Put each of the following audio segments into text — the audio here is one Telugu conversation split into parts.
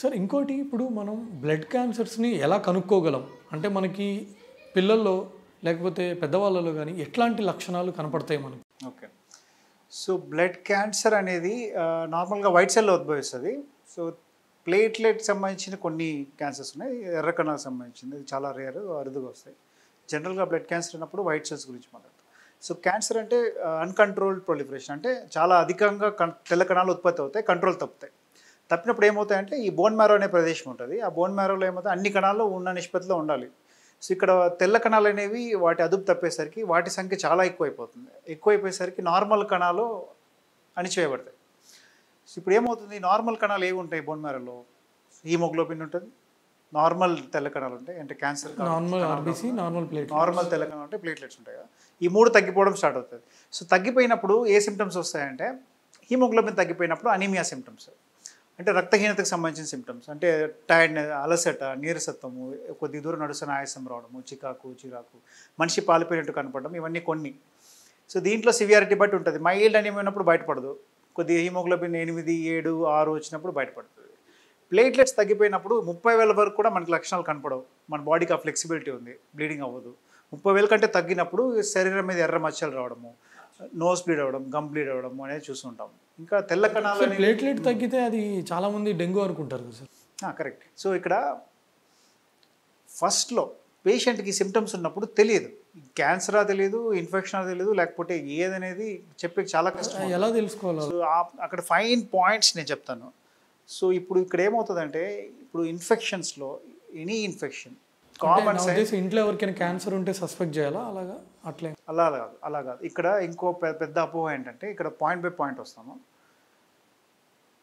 సార్ ఇంకోటి ఇప్పుడు మనం బ్లడ్ క్యాన్సర్స్ని ఎలా కనుక్కోగలం? అంటే మనకి పిల్లల్లో లేకపోతే పెద్దవాళ్ళలో గానీ ఎట్లాంటి లక్షణాలు కనపడతాయి మనకి? ఓకే. సో బ్లడ్ క్యాన్సర్ అనేది నార్మల్‌గా వైట్ సెల్‌లో ఉద్భవిస్తది. సో ప్లేట్‌లెట్‌కి సంబంధించిన కొన్ని క్యాన్సర్స్ ఉన్నాయి. ఎర్ర కణాలకు సంబంధించింది. ఇది చాలా రేర్, అరుదుగా వస్తాయి. జనరల్‌గా బ్లడ్ క్యాన్సర్ అన్నప్పుడు వైట్ సెల్స్ గురించి మాట్లాడతాం. సో క్యాన్సర్ అంటే అన్‌కంట్రోల్డ్ ప్రొలిఫరేషన్, అంటే చాలా అధికంగా తెల్ల కణాలు ఉత్పత్తి అవుతాయి, కంట్రోల్ తప్పుతాయి. తప్పినప్పుడు ఏమవుతాయంటే ఈ బోన్ మ్యారో అనే ప్రదేశం ఉంటుంది. ఆ బోన్ మ్యారోలో ఏమవుతాయి, అన్ని కణాలు ఉన్న నిష్పత్తిలో ఉండాలి. సో ఇక్కడ తెల్ల కణాలు అనేవి వాటి అదుపు తప్పేసరికి వాటి సంఖ్య చాలా ఎక్కువైపోతుంది. ఎక్కువైపోయేసరికి నార్మల్ కణాలు అణిచివేయబడతాయి. సో ఇప్పుడు ఏమవుతుంది, నార్మల్ కణాలు ఏవి ఉంటాయి బోన్ మ్యారోలో? హీమోగ్లోబిన్ ఉంటుంది, నార్మల్ తెల్ల కణాలు ఉంటాయి, అంటే cancer normal RBC, normal platelets. Normal తెల్ల కణాలు ఉంటాయి, ప్లేట్లెట్స్ ఉంటాయి కదా. ఈ మూడు తగ్గిపోవడం స్టార్ట్ అవుతుంది. సో తగ్గిపోయినప్పుడు ఏ సిమ్టమ్స్ వస్తాయంటే, హీమోగ్లోబిన్ తగ్గిపోయినప్పుడు అనీమియా సిమ్టమ్స్, అంటే రక్తహీనతకు సంబంధించిన సిమ్టమ్స్, అంటే టైర్డ్నెస్, అలసట, నీరసత్వము, కొద్ది దూరం నడుస్తున్న ఆయాసం రావడము, చిరాకు, మనిషి పాలిపోయినట్టు కనపడడం, ఇవన్నీ కొన్ని. సో దీంట్లో సివియారిటీ బట్టి ఉంటుంది. మైల్డ్ అనీమియా ఉన్నప్పుడు బయటపడదు, కొద్దిగా హీమోగ్లోబిన్ 8, 7, 6 వచ్చినప్పుడు బయటపడుతుంది. ప్లేట్లెట్స్ తగ్గిపోయినప్పుడు 30,000 వరకు కూడా మనకి లక్షణాలు కనపడవు. మన బాడీకి ఆ ఫ్లెక్సిబిలిటీ ఉంది, బ్లీడింగ్ అవ్వదు. 30,000 కంటే తగ్గినప్పుడు శరీరం మీద ఎర్ర మచ్చలు రావడము, నోస్ బ్లీడ్ అవ్వడం, గమ్ బ్లీడ్ అవ్వడం అనేది చూస్తుంటాం. ఇంకా తెల్ల కణాలు ప్లేట్లెట్ తగ్గితే అది చాలామంది డెంగ్యూ అనుకుంటారు కదా సార్. కరెక్ట్. సో ఇక్కడ ఫస్ట్లో పేషెంట్కి సిమ్టమ్స్ ఉన్నప్పుడు తెలియదు, క్యాన్సరా తెలియదు, ఇన్ఫెక్షనా తెలియదు, లేకపోతే ఏదనేది చెప్పే చాలా కష్టం. ఎలా తెలుసుకోవాలి? సో అక్కడ ఫైన్ పాయింట్స్ నేను చెప్తాను. సో ఇప్పుడు ఇక్కడ ఏమవుతుందంటే, ఇప్పుడు ఇన్ఫెక్షన్స్లో ఎనీ ఇన్ఫెక్షన్ కామన్ ఇంట్లో ఎవరికైనా క్యాన్సర్ ఉంటే సస్పెక్ట్ చేయాలా? అలా కాదు. ఇక్కడ ఇంకో పెద్ద అపోహ ఏంటంటే, ఇక్కడ పాయింట్ బై పాయింట్ వస్తాము.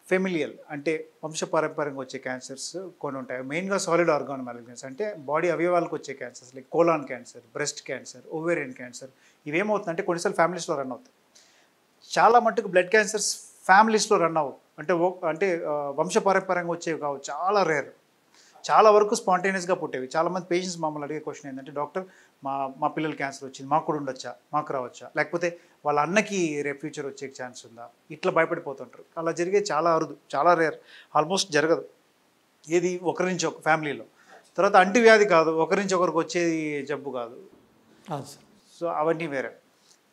ఫెమిలియల్ అంటే వంశపారంపర్యంగా వచ్చే క్యాన్సర్స్ కొన్ని ఉంటాయి. మెయిన్గా సాలిడ్ ఆర్గాన్ మ్యాలిగ్నెన్స్, అంటే బాడీ అవయవాలకు వచ్చే cancers, like colon cancer, breast cancer, ovarian cancer. ఇవేమవుతుందంటే కొన్నిసార్లు ఫ్యామిలీస్లో రన్ అవుతాయి. చాలా మట్టుకు బ్లడ్ క్యాన్సర్స్ ఫ్యామిలీస్లో రన్ అవ్వవు, అంటే వంశపారంపర్యంగా వచ్చేవి కావు, చాలా రేర్. చాలా వరకు స్పాంటేనియస్గా పుట్టేవి. చాలామంది పేషెంట్స్ మమ్మల్ని అడిగే క్వశ్చన్ ఏంటంటే, డాక్టర్ మా పిల్లలు క్యాన్సర్ వచ్చింది, మాకు కూడా ఉండొచ్చా, మాకు రావచ్చా, లేకపోతే వాళ్ళ అన్నకి రేపు ఫ్యూచర్ వచ్చే ఛాన్స్ ఉందా, ఇట్లా భయపడిపోతుంటారు. అలా జరిగే చాలా అరుదు, చాలా రేర్, ఆల్మోస్ట్ జరగదు. ఏది ఒకరి నుంచి ఒక ఫ్యామిలీలో. తర్వాత అంటువ్యాధి కాదు, ఒకరి నుంచి ఒకరికి వచ్చేది జబ్బు కాదు. సో అవన్నీ వేరే.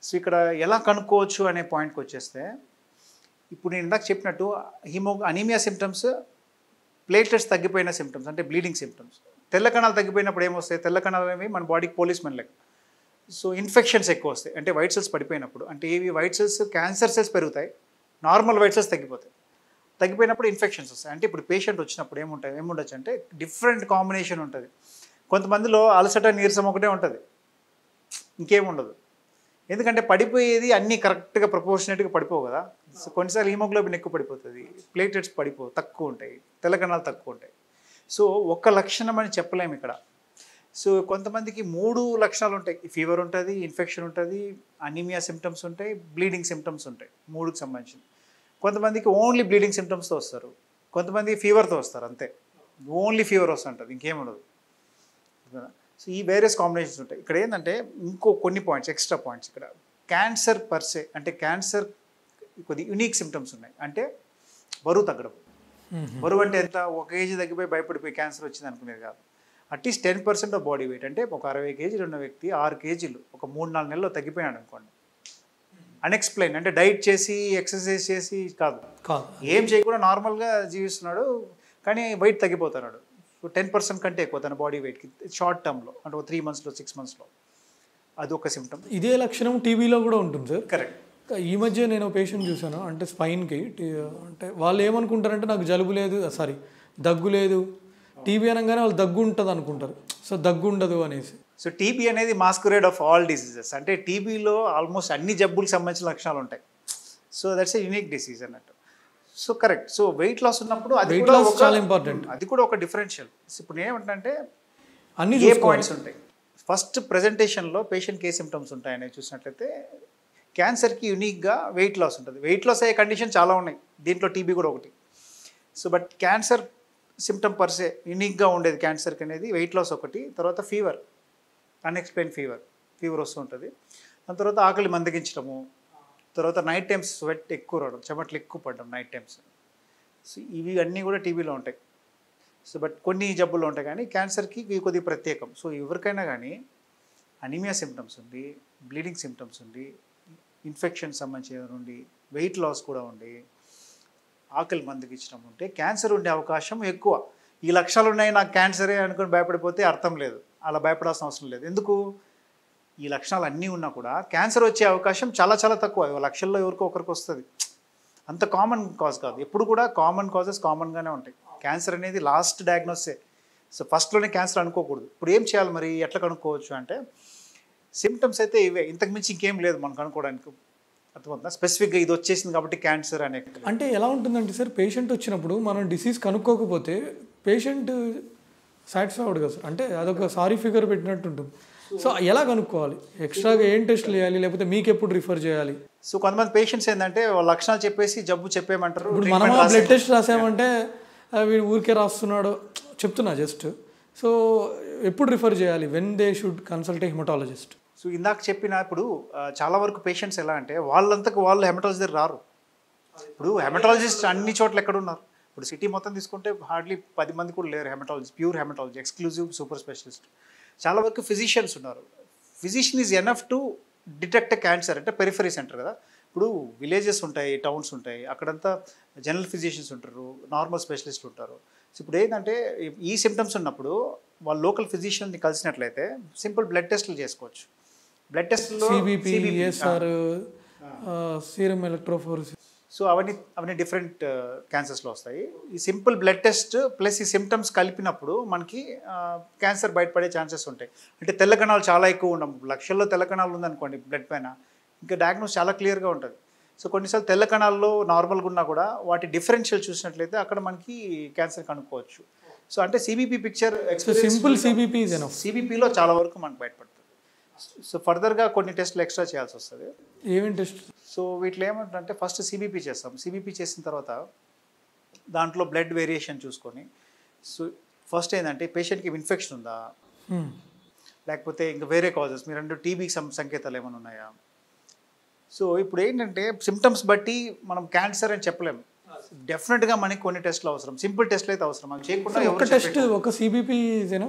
సో ఇక్కడ ఎలా కనుక్కోవచ్చు అనే పాయింట్కి వచ్చేస్తే, ఇప్పుడు నేను ఇందాక చెప్పినట్టు అనీమియా సిమ్టమ్స్, ప్లేట్లెట్స్ తగ్గిపోయిన సిమ్టమ్స్, అంటే బ్లీడింగ్ సిమ్టమ్స్. తెల్ల కణాలు తగ్గిపోయినప్పుడు ఏమొస్తాయి, తెల్ల కణాలు అనేవి మన బాడీకి పోలీస్మెన్ లెక్క. సో ఇన్ఫెక్షన్స్ ఎక్కువ వస్తాయి, అంటే వైట్ సెల్స్ పడిపోయినప్పుడు. అంటే ఇవి వైట్ సెల్స్, క్యాన్సర్ సెల్స్ పెరుగుతాయి, నార్మల్ వైట్ సెల్స్ తగ్గిపోతాయి. తగ్గిపోయినప్పుడు ఇన్ఫెక్షన్స్ వస్తాయి. అంటే ఇప్పుడు పేషెంట్ వచ్చినప్పుడు ఏముండొచ్చు అంటే, డిఫరెంట్ కాంబినేషన్ ఉంటుంది. కొంతమందిలో అలసట, నీరసం ఒకటే ఉంటుంది, ఇంకేముండదు. ఎందుకంటే పడిపోయేది అన్నీ కరెక్ట్గా ప్రపోర్షనేట్గా పడిపోవు కదా. సో కొన్నిసార్లు హీమోగ్లోబిన్ ఎక్కువ పడిపోతుంది, ప్లేట్లెట్స్ తక్కువ ఉంటాయి, తెల్ల కణాలు తక్కువ ఉంటాయి. సో ఒక్క లక్షణం అని చెప్పలేము ఇక్కడ. సో కొంతమందికి 3 లక్షణాలు ఉంటాయి, ఫీవర్ ఉంటుంది, ఇన్ఫెక్షన్ ఉంటుంది, అనీమియా సిమ్టమ్స్ ఉంటాయి, బ్లీడింగ్ సిమ్టమ్స్ ఉంటాయి, 3కి సంబంధించి. కొంతమందికి ఓన్లీ బ్లీడింగ్ సిమ్టమ్స్తో వస్తారు, కొంతమంది ఫీవర్తో వస్తారు, అంతే, ఓన్లీ ఫీవర్ వస్తుంటుంది, ఇంకేముండదు. సో ఈ వేరియస్ కాంబినేషన్స్ ఉంటాయి. ఇక్కడ ఏంటంటే ఇంకో కొన్ని పాయింట్స్, ఎక్స్ట్రా పాయింట్స్. ఇక్కడ క్యాన్సర్ పర్సే, అంటే క్యాన్సర్ కొద్ది యూనిక్ సిమ్టమ్స్ ఉన్నాయి. అంటే బరువు తగ్గడం. బరువు అంటే ఎంత, 1 కేజీ తగ్గిపోయి భయపడిపోయి క్యాన్సర్ వచ్చింది అనుకునేది కాదు. అట్లీస్ట్ 10% ఆఫ్ బాడీ వెయిట్, అంటే ఒక 60 కేజీలు ఉన్న వ్యక్తి 6 కేజీలు ఒక 3-4 నెలల్లో తగ్గిపోయాడు అనుకోండి. అన్ఎక్స్ప్లెయిన్, అంటే డైట్ చేసి, ఎక్సర్సైజ్ చేసి కాదు, ఏం చేయకుండా నార్మల్గా జీవిస్తున్నాడు, కానీ వెయిట్ తగ్గిపోతున్నాడు. సో 10% కంటే ఎక్కువ తన బాడీ వెయిట్కి షార్ట్ టర్మ్లో, అంటే 3 మంత్స్లో 6 మంత్స్లో. అది ఒక సిమ్టమ్. ఇదే లక్షణం టీబీలో కూడా ఉంటుంది సార్. కరెక్ట్. ఈ మధ్య నేను పేషెంట్ చూసాను, అంటే స్పైన్కి, అంటే వాళ్ళు ఏమనుకుంటారంటే నాకు జలుబు లేదు, దగ్గు లేదు, టీబీ అనగానే వాళ్ళు దగ్గు ఉంటుంది అనుకుంటారు. సో దగ్గు ఉండదు అనేసి. సో టీబీ అనేది మాస్కురేడ్ ఆఫ్ ఆల్ డిసీజెస్, అంటే టీబీలో ఆల్మోస్ట్ అన్ని జబ్బులకు సంబంధించిన లక్షణాలు ఉంటాయి. So that's a unique disease అన్నట్టు. So correct. So weight loss ఉన్నప్పుడు అది కూడా చాలా ఇంపార్టెంట్, అది కూడా ఒక డిఫరెన్షియల్. ఇప్పుడు ఏమంటే అన్ని ఏ పాయింట్స్ ఉంటాయి. ఫస్ట్ ప్రజెంటేషన్లో పేషెంట్కి ఏ సిమ్టమ్స్ ఉంటాయనేది చూసినట్లయితే, క్యాన్సర్కి యూనిక్గా వెయిట్ లాస్ ఉంటుంది. వెయిట్ లాస్ అయ్యే కండిషన్ చాలా ఉన్నాయి, దీంట్లో టీబీ కూడా ఒకటి. So but cancer symptom per se యూనిక్గా ఉండేది క్యాన్సర్కి అనేది వెయిట్ లాస్ ఒకటి. తర్వాత ఫీవర్, అన్ఎక్స్ప్లెయిన్ ఫీవర్ వస్తూ ఉంటుంది. దాని తర్వాత ఆకలి మందగించడము, తర్వాత నైట్ టైమ్స్ స్వెట్ ఎక్కువ రావడం, చెమటలు ఎక్కువ పడడం నైట్ టైమ్స్. సో ఇవి అన్నీ కూడా టీబీలో ఉంటాయి. సో బట్ కొన్ని జబ్బులు ఉంటాయి కానీ క్యాన్సర్కి ఇవి కొద్దిగా ప్రత్యేకం. సో ఎవరికైనా కానీ అనీమియా సిమ్టమ్స్ ఉండి, బ్లీడింగ్ సిమ్టమ్స్ ఉండి, ఇన్ఫెక్షన్ సంబంధించిన ఉండి, వెయిట్ లాస్ కూడా ఉండి, ఆకలి మందుకి ఇచ్చడం ఉంటే క్యాన్సర్ ఉండే అవకాశం ఎక్కువ. ఈ లక్షణాలు ఉన్నాయి నాకు క్యాన్సరే అనుకుని భయపడిపోతే అర్థం లేదు, అలా భయపడాల్సిన అవసరం లేదు. ఎందుకు? ఈ లక్షణాలు అన్నీ ఉన్నా కూడా క్యాన్సర్ వచ్చే అవకాశం చాలా చాలా తక్కువ. లక్షల్లో ఎవరికో ఒకరికి వస్తుంది, అంత కామన్ కాజ్ కాదు. ఎప్పుడు కూడా కామన్ కాజెస్ కామన్గానే ఉంటాయి. క్యాన్సర్ అనేది లాస్ట్ డయాగ్నోసే. సో ఫస్ట్లోనే క్యాన్సర్ అనుకోకూడదు. ఇప్పుడు ఏం చేయాలి మరి, ఎట్లా కనుక్కోవచ్చు అంటే సిమ్టమ్స్ అయితే ఇవే, ఇంతకు మించి ఇంకేం లేదు మనం కనుక్కోవడానికి. అర్థమవుతుందా? స్పెసిఫిక్గా ఇది వచ్చేసింది కాబట్టి క్యాన్సర్ అనే. అంటే ఎలా ఉంటుందంటే సార్, పేషెంట్ వచ్చినప్పుడు మనం డిసీజ్ కనుక్కోకపోతే పేషెంట్ సాటిస్ఫై అవ్వడు కదా సార్. అంటే అదొక సారీ ఫిగర్ పెట్టినట్టు ఉంటుంది. సో ఎలా కనుక్కోవాలి? ఎక్స్ట్రాగా ఏం టెస్ట్లు చేయాలి, లేకపోతే మీకు ఎప్పుడు రిఫర్ చేయాలి? సో కొంతమంది పేషెంట్స్ ఏంటంటే వాళ్ళ లక్షణాలు చెప్పేసి జబ్బు చెప్పేయమంటారు. ఇప్పుడు మనం బ్లడ్ టెస్ట్ రాసామంటే వీడు ఊరికే రాస్తున్నాడు చెప్తున్నా జస్ట్. సో ఎప్పుడు రిఫర్ చేయాలి? When they should consult a haematologist? So ఇందాక చెప్పిన ఇప్పుడు చాలా వరకు పేషెంట్స్ ఎలా అంటే వాళ్ళంతకు వాళ్ళు హెమటాలజిస్ట్ దగ్గర రారు. ఇప్పుడు హెమటాలజిస్ట్ అన్ని చోట్ల ఎక్కడ ఉన్నారు? ఇప్పుడు సిటీ మొత్తం తీసుకుంటే హార్డ్లీ 10 మంది కూడా లేరు haematology, pure haematology, exclusive super specialist. చాలా వరకు ఫిజిషియన్స్ ఉన్నారు. Physician is enough to detect cancer. అంటే పెరిఫరీ సెంటర్ కదా. ఇప్పుడు విలేజెస్ ఉంటాయి, టౌన్స్ ఉంటాయి, అక్కడంతా జనరల్ ఫిజిషియన్స్ ఉంటారు, నార్మల్ స్పెషలిస్టులు ఉంటారు. సో ఇప్పుడు ఏంటంటే ఈ సిమ్టమ్స్ ఉన్నప్పుడు వాళ్ళు లోకల్ ఫిజిషియన్ని కలిసినట్లయితే సింపుల్ బ్లడ్ టెస్టులు చేసుకోవచ్చు. బ్లడ్ టెస్ట్లో సిబిపి, ఎస్ఆర్, సీరం ఎలక్ట్రోఫోరెసిస్, సో అవన్నీ డిఫరెంట్ క్యాన్సర్స్లో వస్తాయి. ఈ సింపుల్ బ్లడ్ టెస్ట్ ప్లస్ ఈ సిమ్టమ్స్ కలిపినప్పుడు మనకి క్యాన్సర్ బయటపడే ఛాన్సెస్ ఉంటాయి. అంటే తెల్ల కణాలు చాలా ఎక్కువ ఉండవు. లక్షల్లో తెల్ల కణాలు ఉందనుకోండి బ్లడ్ పైన, ఇంకా డయాగ్నోస్ చాలా క్లియర్గా ఉంటుంది. సో కొన్నిసార్లు తెల్ల కణాల్లో నార్మల్గా ఉన్నా కూడా వాటి డిఫరెన్షియల్ చూసినట్లయితే అక్కడ మనకి క్యాన్సర్ కనుక్కోవచ్చు. సో అంటే సిబిపి పిక్చర్ సింపుల్ సిబిపిలో చాలా వరకు మనకు బయటపడుతుంది. సో ఫర్దర్గా కొన్ని టెస్ట్లు ఎక్స్ట్రా చేయాల్సి వస్తుంది. ఏమేమి టెస్ట్? సో వీటిలో ఏమంటే ఫస్ట్ సిబిపి చేస్తాం. సిబిపి చేసిన తర్వాత దాంట్లో బ్లడ్ వేరియేషన్ చూసుకొని, సో ఫస్ట్ ఏంటంటే పేషెంట్కి ఇన్ఫెక్షన్ ఉందా, లేకపోతే ఇంకా వేరే కాజెస్ మీరు అంటే టీబీ సంకేతాలు ఏమైనా ఉన్నాయా. సో ఇప్పుడు ఏంటంటే సిమ్టమ్స్ బట్టి మనం క్యాన్సర్ అని చెప్పలేము. డెఫినెట్గా మనకి కొన్ని టెస్ట్లు అవసరం, సింపుల్ టెస్ట్లు అయితే అవసరం. అవి చేయకుండా ఒక టెస్ట్, ఒక సిబిపి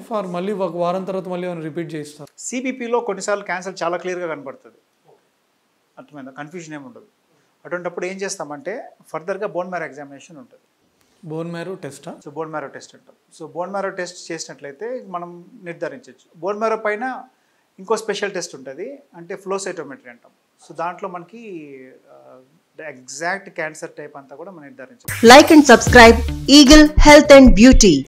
ఫర్ మళ్ళీ ఒక వారం తర్వాత మళ్ళీ రిపీట్ చేస్తారు. సిబిపిలో కొన్నిసార్లు క్యాన్సర్ చాలా క్లియర్గా కనపడుతుంది. అర్థమైందా? కన్ఫ్యూజన్ ఏమి ఉండదు. అటువంటిప్పుడు ఏం చేస్తామంటే ఫర్దర్గా బోన్ మ్యారో ఎగ్జామినేషన్ ఉంటుంది. బోన్ మ్యారో టెస్టా? సో బోన్ మ్యారో టెస్ట్ అంటాం. సో బోన్ మ్యారో టెస్ట్ చేసినట్లయితే మనం నిర్ధారించవచ్చు. బోన్ మ్యారో పైన ఇంకో స్పెషల్ టెస్ట్ ఉంటుంది, అంటే ఫ్లో సైటోమెట్రీ అంటాం. సో దాంట్లో మనకి ఎగ్జాక్ట్ క్యాన్సర్ టైప్ అంతా కూడా మనం నిర్ధారించాలి. Like and subscribe Eagle Health and Beauty.